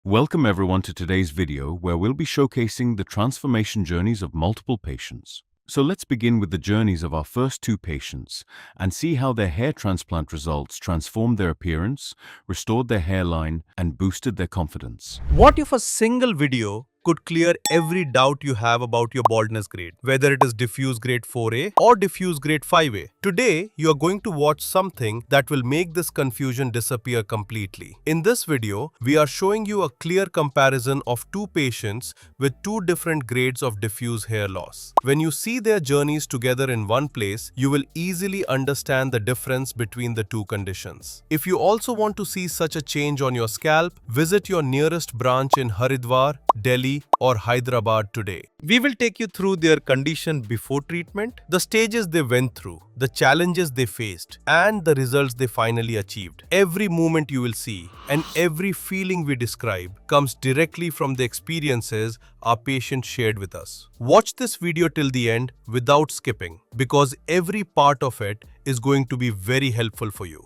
Welcome everyone to today's video where we'll be showcasing the transformation journeys of multiple patients. So let's begin with the journeys of our first two patients and see how their hair transplant results transformed their appearance, restored their hairline, and boosted their confidence. What if a single video could clear every doubt you have about your baldness grade, whether it is diffuse grade 4A or diffuse grade 5A? Today, you are going to watch something that will make this confusion disappear completely. In this video, we are showing you a clear comparison of two patients with two different grades of diffuse hair loss. When you see their journeys together in one place, you will easily understand the difference between the two conditions. If you also want to see such a change on your scalp, visit your nearest branch in Haridwar, Delhi, or Hyderabad today. We will take you through their condition before treatment, the stages they went through, the challenges they faced, and the results they finally achieved. Every movement you will see and every feeling we describe comes directly from the experiences our patient shared with us. Watch this video till the end without skipping, because every part of it is going to be very helpful for you.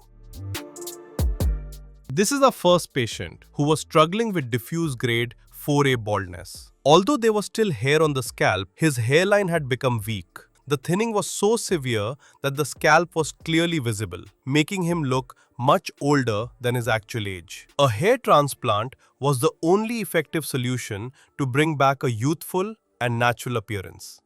This is our first patient who was struggling with diffuse grade 4A baldness. Although there was still hair on the scalp, his hairline had become weak. The thinning was so severe that the scalp was clearly visible, making him look much older than his actual age. A hair transplant was the only effective solution to bring back a youthful and natural appearance.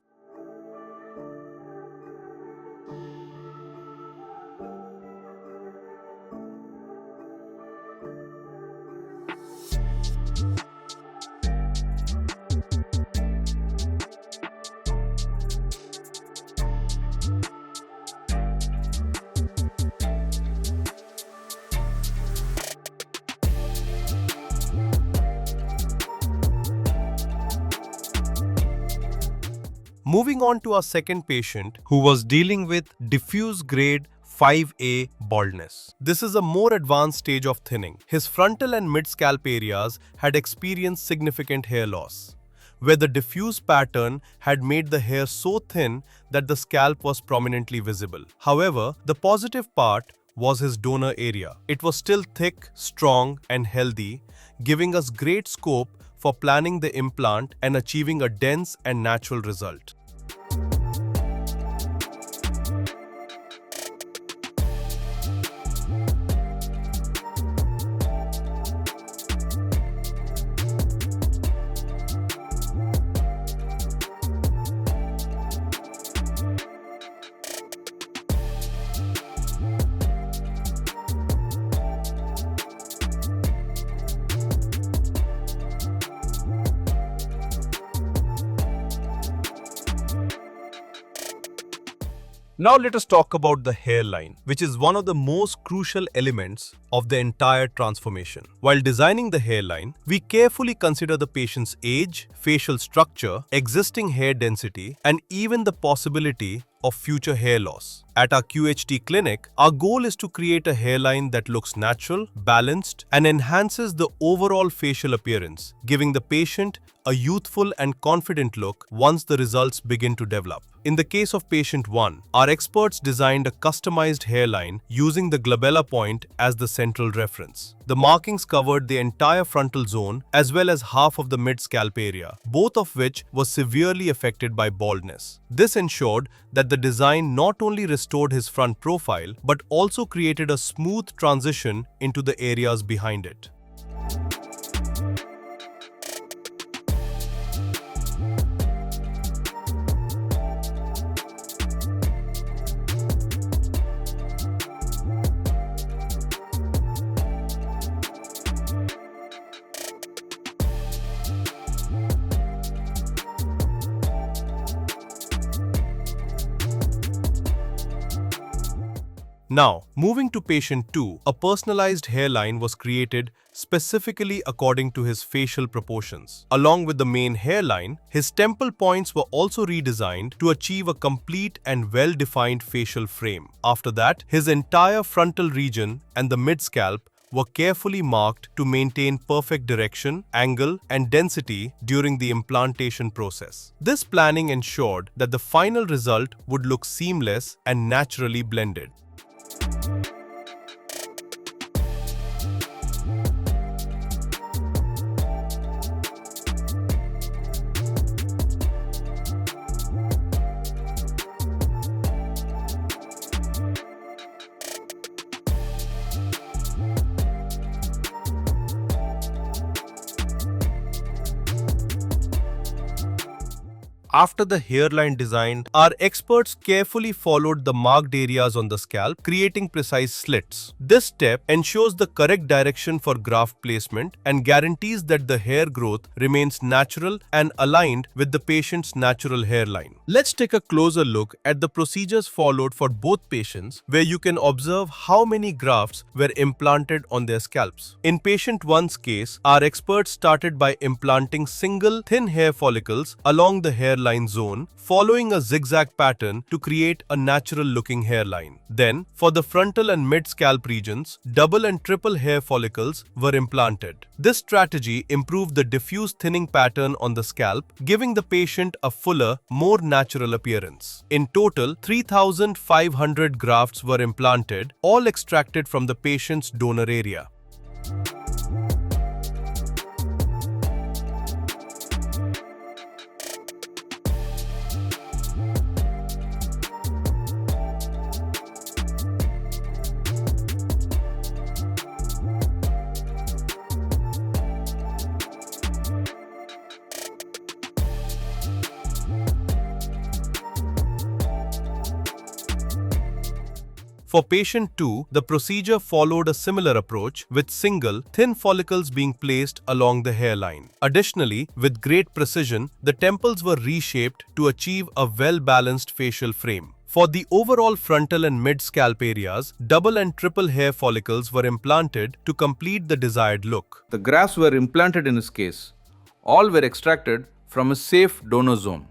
Moving on to our second patient who was dealing with diffuse grade 5A baldness. This is a more advanced stage of thinning. His frontal and mid-scalp areas had experienced significant hair loss, where the diffuse pattern had made the hair so thin that the scalp was prominently visible. However, the positive part was his donor area. It was still thick, strong, and healthy, giving us great scope for planning the implant and achieving a dense and natural result. Now let us talk about the hairline, which is one of the most crucial elements of the entire transformation. While designing the hairline, we carefully consider the patient's age, facial structure, existing hair density, and even the possibility of future hair loss. At our QHT clinic, our goal is to create a hairline that looks natural, balanced, and enhances the overall facial appearance, giving the patient a youthful and confident look once the results begin to develop. In the case of patient 1, our experts designed a customized hairline using the glabella point as the central reference. The markings covered the entire frontal zone as well as half of the mid-scalp area, both of which were severely affected by baldness. This ensured that the design not only restored his front profile but also created a smooth transition into the areas behind it. Now, moving to patient 2, a personalized hairline was created specifically according to his facial proportions. Along with the main hairline, his temple points were also redesigned to achieve a complete and well-defined facial frame. After that, his entire frontal region and the mid-scalp were carefully marked to maintain perfect direction, angle, and density during the implantation process. This planning ensured that the final result would look seamless and naturally blended. After the hairline design, our experts carefully followed the marked areas on the scalp, creating precise slits. This step ensures the correct direction for graft placement and guarantees that the hair growth remains natural and aligned with the patient's natural hairline. Let's take a closer look at the procedures followed for both patients, where you can observe how many grafts were implanted on their scalps. In patient 1's case, our experts started by implanting single thin hair follicles along the hairline zone, following a zigzag pattern to create a natural-looking hairline. Then, for the frontal and mid-scalp regions, double and triple hair follicles were implanted. This strategy improved the diffuse thinning pattern on the scalp, giving the patient a fuller, more natural appearance. In total, 3,500 grafts were implanted, all extracted from the patient's donor area. For patient 2, the procedure followed a similar approach, with single, thin follicles being placed along the hairline. Additionally, with great precision, the temples were reshaped to achieve a well-balanced facial frame. For the overall frontal and mid-scalp areas, double and triple hair follicles were implanted to complete the desired look. The grafts were implanted in his case. All were extracted from a safe donor zone.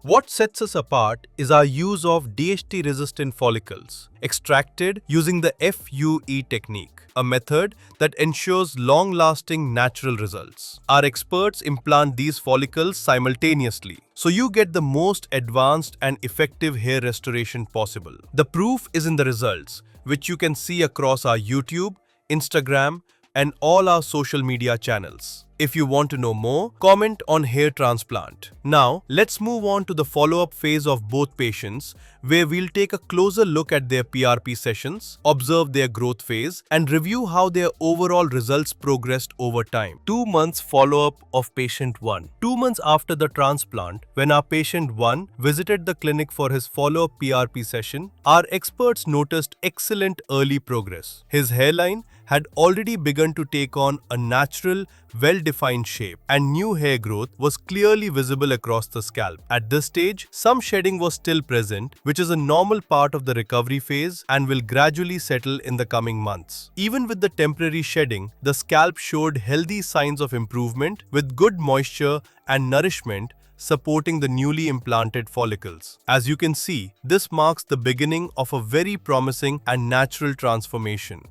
What sets us apart is our use of DHT-resistant follicles, extracted using the FUE technique, a method that ensures long-lasting natural results. Our experts implant these follicles simultaneously, so you get the most advanced and effective hair restoration possible. The proof is in the results, which you can see across our YouTube, Instagram, and all our social media channels. If you want to know more, comment on hair transplant. Now, let's move on to the follow-up phase of both patients, where we'll take a closer look at their PRP sessions, observe their growth phase, and review how their overall results progressed over time. 2 months follow-up of patient 1. 2 months after the transplant, when our patient 1 visited the clinic for his follow-up PRP session, our experts noticed excellent early progress. His hairline had already begun to take on a natural, well-defined shape, and new hair growth was clearly visible across the scalp. At this stage, some shedding was still present, which is a normal part of the recovery phase and will gradually settle in the coming months. Even with the temporary shedding, the scalp showed healthy signs of improvement with good moisture and nourishment supporting the newly implanted follicles. As you can see, this marks the beginning of a very promising and natural transformation.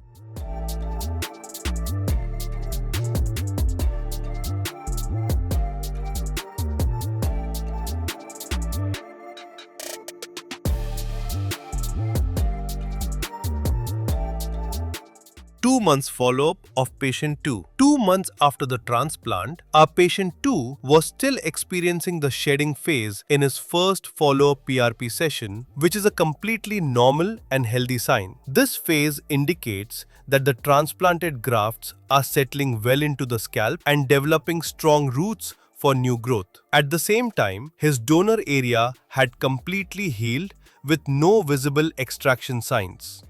Two months follow-up of patient 2. 2 months after the transplant, our patient 2 was still experiencing the shedding phase in his first follow-up PRP session, which is a completely normal and healthy sign. This phase indicates that the transplanted grafts are settling well into the scalp and developing strong roots for new growth. At the same time, his donor area had completely healed with no visible extraction signs.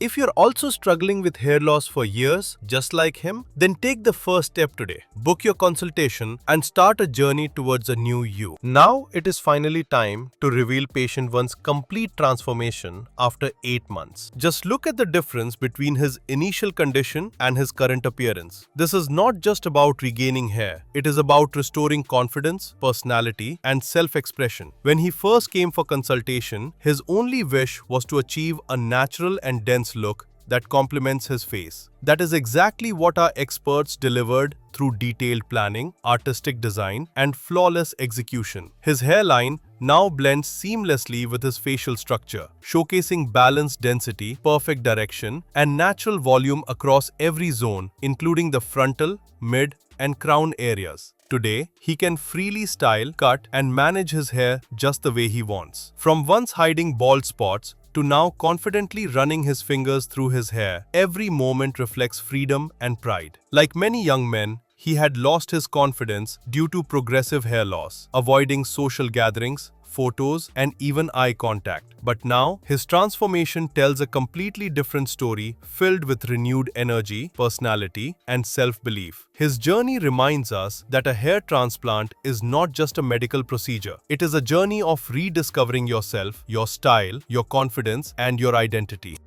If you're also struggling with hair loss for years, just like him, then take the first step today. Book your consultation and start a journey towards a new you. Now it is finally time to reveal patient one's complete transformation after 8 months. Just look at the difference between his initial condition and his current appearance. This is not just about regaining hair. It is about restoring confidence, personality, and self-expression. When he first came for consultation, his only wish was to achieve a natural and dense look that complements his face. That is exactly what our experts delivered through detailed planning, artistic design, and flawless execution. His hairline now blends seamlessly with his facial structure, showcasing balanced density, perfect direction, and natural volume across every zone, including the frontal, mid, and crown areas. Today, he can freely style, cut, and manage his hair just the way he wants. From once hiding bald spots to now confidently running his fingers through his hair, every moment reflects freedom and pride. Like many young men, he had lost his confidence due to progressive hair loss, avoiding social gatherings, photos, and even eye contact. But now, his transformation tells a completely different story filled with renewed energy, personality, and self-belief. His journey reminds us that a hair transplant is not just a medical procedure. It is a journey of rediscovering yourself, your style, your confidence, and your identity.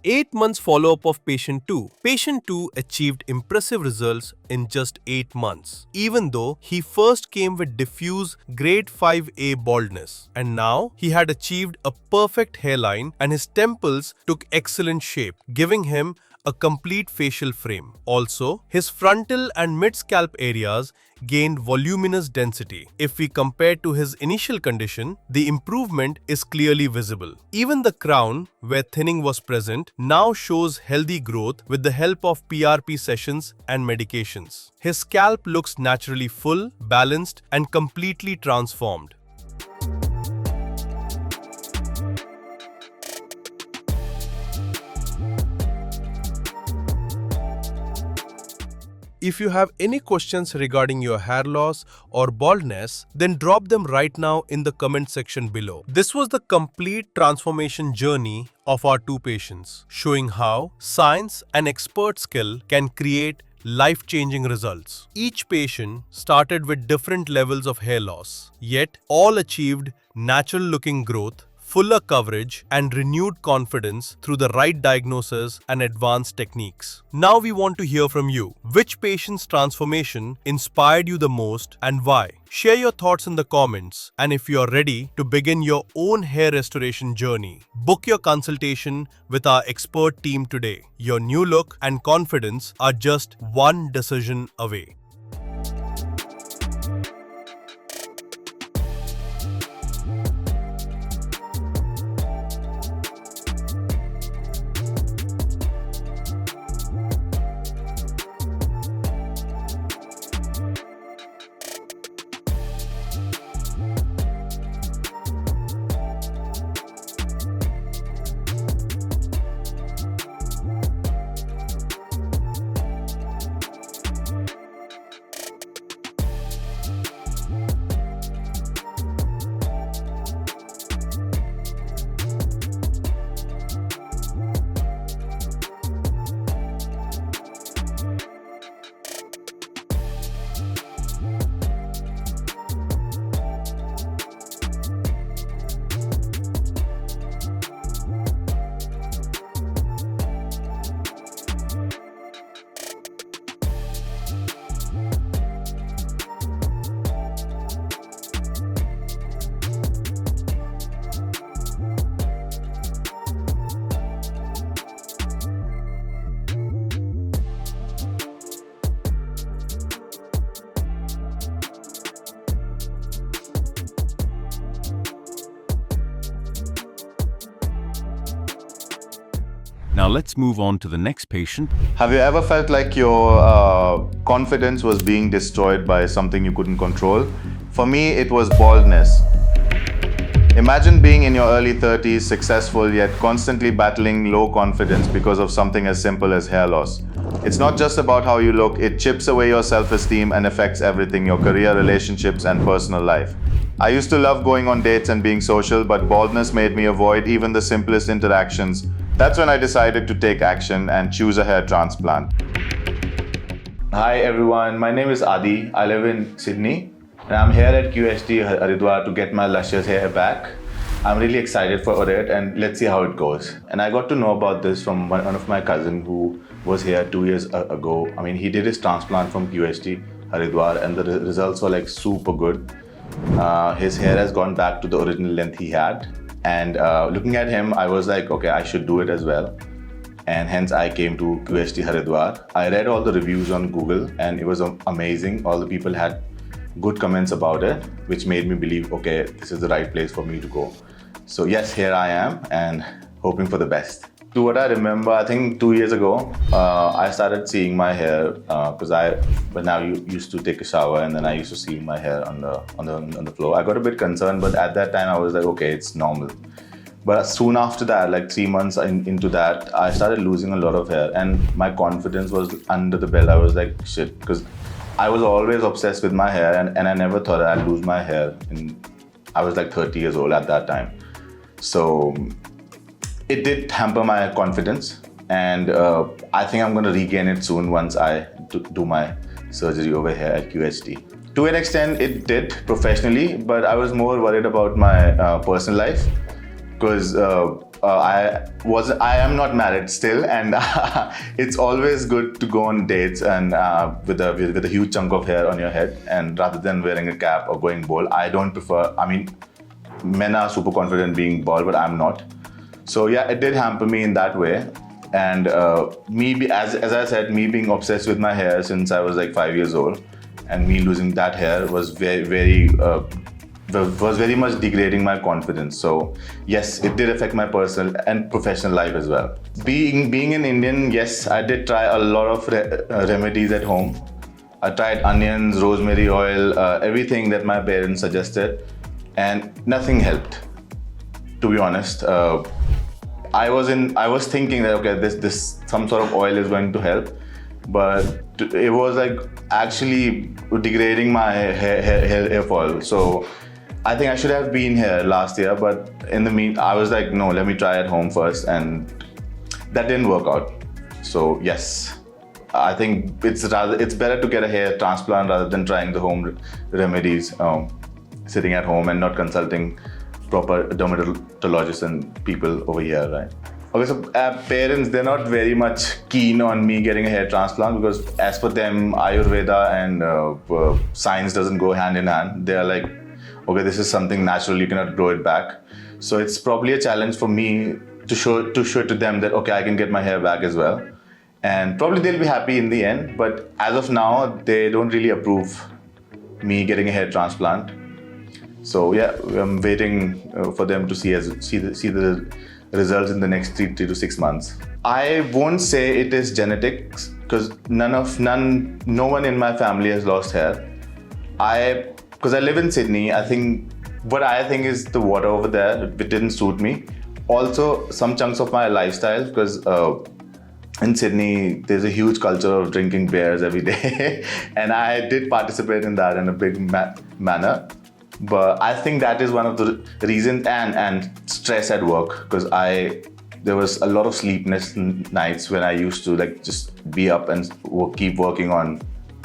Eight months follow-up of patient 2. Patient 2 achieved impressive results in just 8 months, even though he first came with diffuse grade 5A baldness. And now he had achieved a perfect hairline and his temples took excellent shape, giving him a complete facial frame. Also, his frontal and mid-scalp areas gained voluminous density. If we compare to his initial condition, the improvement is clearly visible. Even the crown, where thinning was present, now shows healthy growth with the help of PRP sessions and medications. His scalp looks naturally full, balanced, and completely transformed. If you have any questions regarding your hair loss or baldness, then drop them right now in the comment section below. This was the complete transformation journey of our 2 patients, showing how science and expert skill can create life-changing results. Each patient started with different levels of hair loss, yet all achieved natural-looking growth, fuller coverage, and renewed confidence through the right diagnosis and advanced techniques. Now we want to hear from you. Which patient's transformation inspired you the most and why? Share your thoughts in the comments, and if you are ready to begin your own hair restoration journey, book your consultation with our expert team today. Your new look and confidence are just one decision away. Now let's move on to the next patient. Have you ever felt like your confidence was being destroyed by something you couldn't control? For me, it was baldness. Imagine being in your early 30s, successful yet constantly battling low confidence because of something as simple as hair loss. It's not just about how you look, it chips away your self-esteem and affects everything, your career, relationships, and personal life. I used to love going on dates and being social, but baldness made me avoid even the simplest interactions. That's when I decided to take action and choose a hair transplant. Hi everyone, my name is Adi. I live in Sydney and I'm here at QHT Haridwar to get my luscious hair back. I'm really excited for it and let's see how it goes. And I got to know about this from one of my cousins who was here 2 years ago. I mean, he did his transplant from QHT Haridwar and the results were like super good. His hair has gone back to the original length he had. And looking at him, I was like, okay, I should do it as well. And hence I came to QHT Haridwar. I read all the reviews on Google and it was amazing. All the people had good comments about it, which made me believe, okay, this is the right place for me to go. So yes, here I am and hoping for the best. To what I remember, I think 2 years ago, I started seeing my hair because used to take a shower and then I used to see my hair on the floor. I got a bit concerned, but at that time I was like, okay, it's normal. But soon after that, like 3 months into that, I started losing a lot of hair and my confidence was under the belt. I was like, shit, because I was always obsessed with my hair and I never thought I'd lose my hair. I was like 30 years old at that time. So it did hamper my confidence and I think I'm going to regain it soon once I do my surgery over here at QHT. To an extent, it did professionally, but I was more worried about my personal life. Because I am not married still, and it's always good to go on dates and with a huge chunk of hair on your head, and rather than wearing a cap or going bald. I don't prefer. I mean, men are super confident being bald, but I'm not. So yeah, it did hamper me in that way, and as I said, me being obsessed with my hair since I was like 5 years old, and me losing that hair was very much degrading my confidence. So yes, it did affect my personal and professional life as well. Being an Indian, yes, I did try a lot of remedies at home. I tried onions, rosemary oil, everything that my parents suggested, and nothing helped. To be honest, I was thinking that okay, this some sort of oil is going to help, but it was like actually degrading my hair fall. So I think I should have been here last year, but I was like, no, let me try at home first, and that didn't work out. So yes, I think it's better to get a hair transplant rather than trying the home remedies, sitting at home and not consulting proper dermatologists and people over here, right? Okay, so parents, they're not very much keen on me getting a hair transplant because as per them, Ayurveda and science doesn't go hand in hand. They're like, okay, this is something natural, you cannot grow it back. So it's probably a challenge for me to show to them that, okay, I can get my hair back as well. And probably they'll be happy in the end, but as of now, they don't really approve me getting a hair transplant. So yeah, I'm waiting for them to see the results in the next 3 to 6 months. I won't say it is genetics because no one in my family has lost hair. Because I live in Sydney, I think is the water over there, it didn't suit me. Also, some chunks of my lifestyle, because in Sydney, there's a huge culture of drinking beers every day. And I did participate in that in a big manner. But I think that is one of the reasons, and stress at work, because there was a lot of sleepless nights when I used to like just be up and keep working on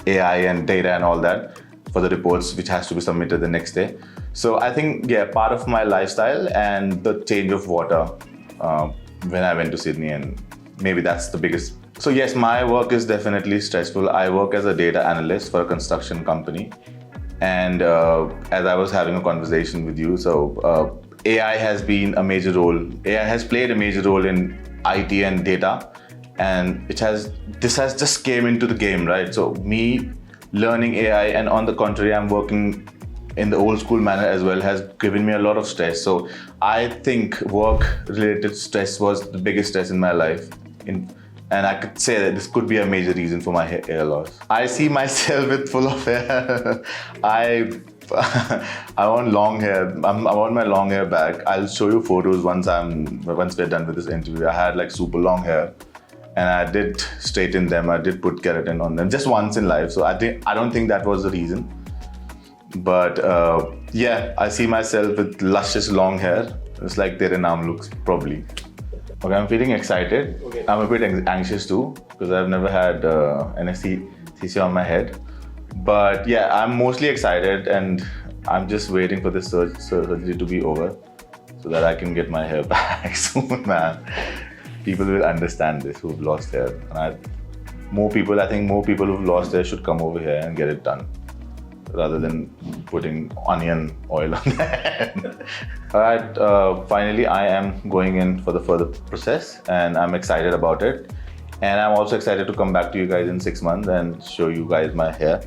AI and data and all that for the reports which has to be submitted the next day. So I think, yeah, part of my lifestyle and the change of water when I went to Sydney, and maybe that's the biggest. So yes, my work is definitely stressful. I work as a data analyst for a construction company. And as I was having a conversation with you, so AI has been a major role. AI has played a major role in IT and data, and this has just came into the game, right? So me learning AI, and on the contrary, I'm working in the old school manner as well, has given me a lot of stress. So I think work-related stress was the biggest stress in my life. And I could say that this could be a major reason for my hair loss. I see myself with full of hair. I want long hair. I want my long hair back. I'll show you photos once we're done with this interview. I had like super long hair, and I did straighten them. I did put keratin on them just once in life. So I don't think that was the reason. But yeah, I see myself with luscious long hair. It's like Tere Naam looks probably. Okay, I'm feeling excited. Okay. I'm a bit anxious too because I've never had anesthesia on my head. But yeah, I'm mostly excited and I'm just waiting for this surgery to be over so that I can get my hair back soon, man. People will understand this who've lost hair. And I think more people who've lost hair should come over here and get it done rather than putting onion oil on their head. Alright, finally I am going in for the further process and I'm excited about it. And I'm also excited to come back to you guys in 6 months and show you guys my hair.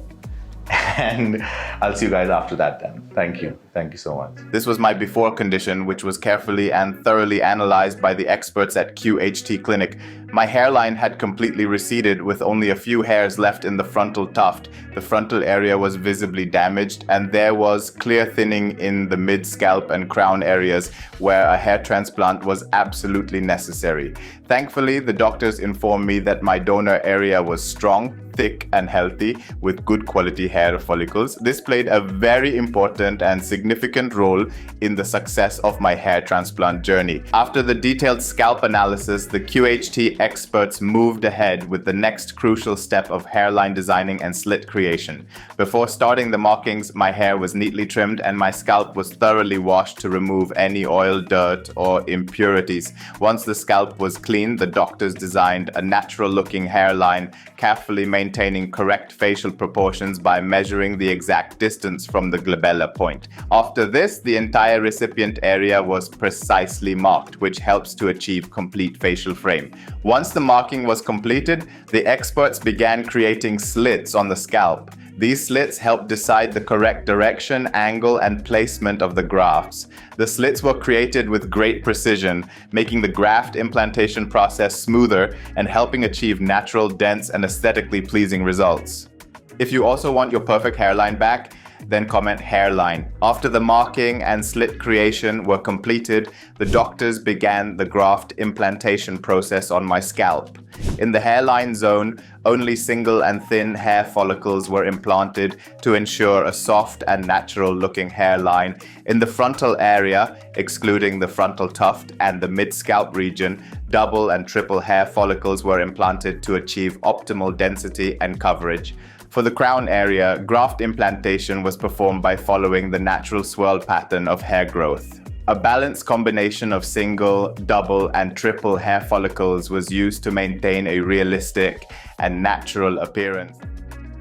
And I'll see you guys after that then. Thank you. Thank you so much. This was my before condition, which was carefully and thoroughly analyzed by the experts at QHT Clinic. My hairline had completely receded with only a few hairs left in the frontal tuft. The frontal area was visibly damaged and there was clear thinning in the mid-scalp and crown areas where a hair transplant was absolutely necessary. Thankfully, the doctors informed me that my donor area was strong, thick and healthy with good quality hair follicles. This played a very important and significant role in the success of my hair transplant journey. After the detailed scalp analysis, the QHT experts moved ahead with the next crucial step of hairline designing and slit creation. Before starting the markings, my hair was neatly trimmed and my scalp was thoroughly washed to remove any oil, dirt or impurities. Once the scalp was clean, the doctors designed a natural looking hairline, carefully maintaining correct facial proportions by measuring the exact distance from the glabella point. After this, the entire recipient area was precisely marked, which helps to achieve complete facial frame. Once the marking was completed, the experts began creating slits on the scalp. These slits help decide the correct direction, angle, and placement of the grafts. The slits were created with great precision, making the graft implantation process smoother and helping achieve natural, dense, and aesthetically pleasing results. If you also want your perfect hairline back, then comment hairline. After the marking and slit creation were completed, the doctors began the graft implantation process on my scalp. In the hairline zone, only single and thin hair follicles were implanted to ensure a soft and natural looking hairline. In the frontal area, excluding the frontal tuft and the mid-scalp region, double and triple hair follicles were implanted to achieve optimal density and coverage. For the crown area, graft implantation was performed by following the natural swirl pattern of hair growth. A balanced combination of single, double, and triple hair follicles was used to maintain a realistic and natural appearance.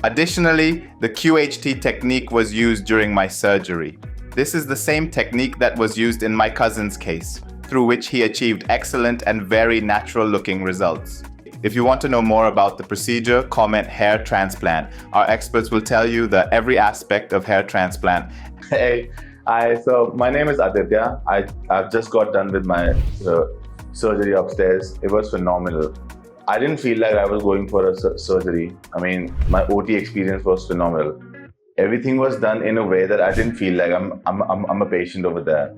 Additionally, the QHT technique was used during my surgery. This is the same technique that was used in my cousin's case, through which he achieved excellent and very natural-looking results. If you want to know more about the procedure, comment hair transplant. Our experts will tell you every aspect of hair transplant. Hey, so my name is Aditya. I've just got done with my surgery upstairs. It was phenomenal. I didn't feel like I was going for a surgery. I mean, my OT experience was phenomenal. Everything was done in a way that I didn't feel like I'm a patient over there.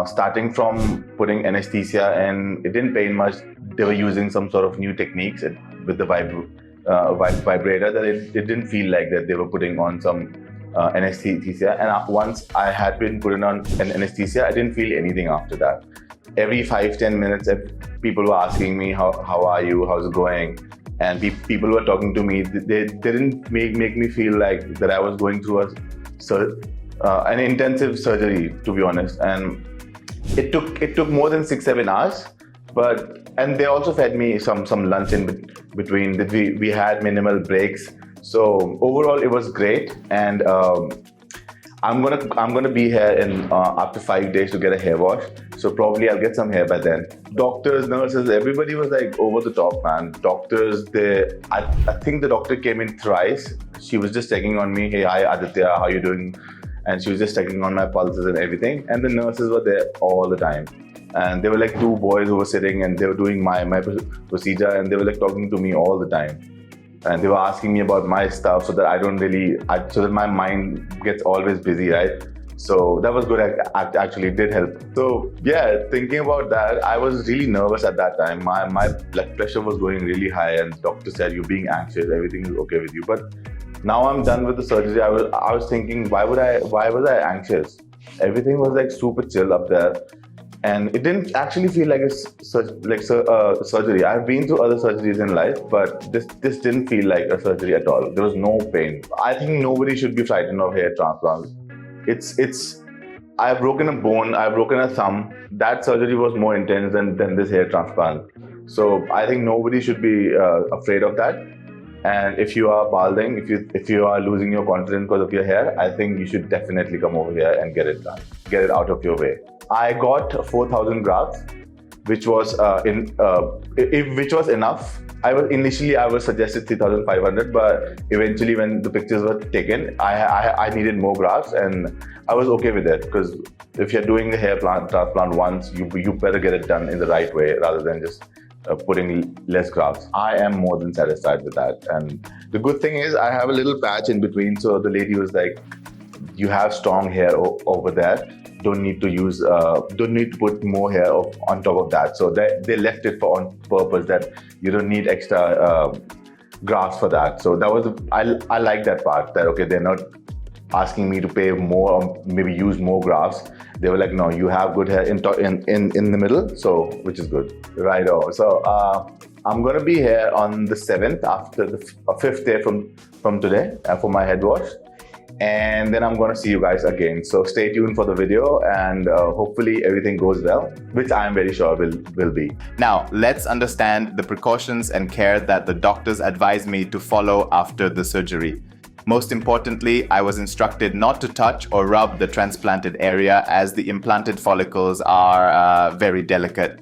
Starting from putting anesthesia, and it didn't pain much. They were using some sort of new techniques with the vibrator that it didn't feel like that they were putting on some anesthesia. And once I had been put on an anesthesia, I didn't feel anything after that. Every 5-10 minutes, people were asking me, how are you, how's it going? And people were talking to me. They didn't make me feel like that I was going through an intensive surgery, to be honest. And it took more than 6-7 hours. And they also fed me some lunch in between. We had minimal breaks. So overall, it was great. And I'm gonna be here in after 5 days to get a hair wash. So probably I'll get some hair by then. Doctors, nurses, everybody was like over the top, man. Doctors, I think the doctor came in thrice. She was just checking on me. Hey, hi Aditya, how you doing? And she was just checking on my pulses and everything. And the nurses were there all the time. And there were like 2 boys who were sitting and they were doing my procedure, and they were like talking to me all the time. and they were asking me about my stuff so that my mind gets always busy, right? So that was good. Actually, it did help. So yeah, thinking about that, I was really nervous at that time. My blood pressure was going really high, and the doctor said, "You're being anxious. Everything is okay with you." But now I'm done with the surgery. I was thinking, why was I anxious? Everything was like super chill up there, and it didn't actually feel like a surgery. I've been through other surgeries in life, but this didn't feel like a surgery at all. There was no pain. I think nobody should be frightened of hair transplants. I've broken a bone, I've broken a thumb. That surgery was more intense than this hair transplant. So I think nobody should be afraid of that. And if you are balding, if you are losing your confidence because of your hair, I think you should definitely come over here and get it done. Get it out of your way. I got 4,000 grafts, which was enough. I was suggested 3,500, but eventually when the pictures were taken, I needed more grafts, and I was okay with it, because if you're doing a hair transplant once, you better get it done in the right way rather than just putting less grafts. I am more than satisfied with that, and the good thing is I have a little patch in between. So the lady was like, "You have strong hair over there. Don't need to put more hair on top of that." So they left it on purpose, that you don't need extra grafts for that. So that was I like that part, that okay, they're not asking me to pay more or maybe use more grafts. They were like, no, you have good hair in the middle, so which is good, right? So I'm gonna be here on the 7th, after the 5th day from today, for my head wash. And then I'm going to see you guys again. So stay tuned for the video, and hopefully everything goes well, which I am very sure will be. Now, let's understand the precautions and care that the doctors advised me to follow after the surgery. Most importantly, I was instructed not to touch or rub the transplanted area, as the implanted follicles are very delicate.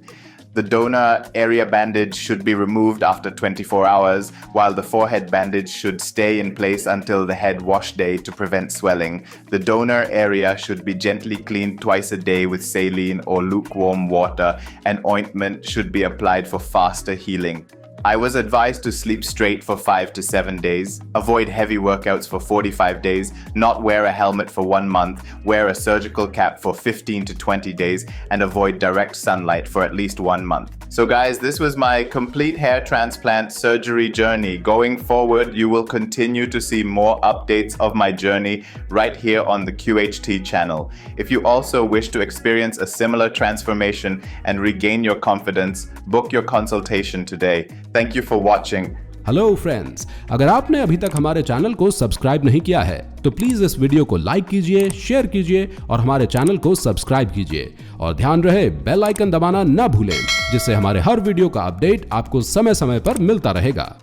The donor area bandage should be removed after 24 hours, while the forehead bandage should stay in place until the head wash day to prevent swelling. The donor area should be gently cleaned twice a day with saline or lukewarm water, and ointment should be applied for faster healing. I was advised to sleep straight for 5 to 7 days, avoid heavy workouts for 45 days, not wear a helmet for 1 month, wear a surgical cap for 15 to 20 days, and avoid direct sunlight for at least 1 month. So guys, this was my complete hair transplant surgery journey. Going forward, you will continue to see more updates of my journey right here on the QHT channel. If you also wish to experience a similar transformation and regain your confidence, book your consultation today. Thank you for watching. Hello friends, अगर आपने अभी तक हमारे channel को subscribe नहीं किया है तो प्लीज इस वीडियो को लाइक कीजिए, शेयर कीजिए और हमारे चैनल को सब्सक्राइब कीजिए। और ध्यान रहे, बेल आइकन दबाना ना भूलें, जिससे हमारे हर वीडियो का अपडेट आपको समय समय पर मिलता रहेगा।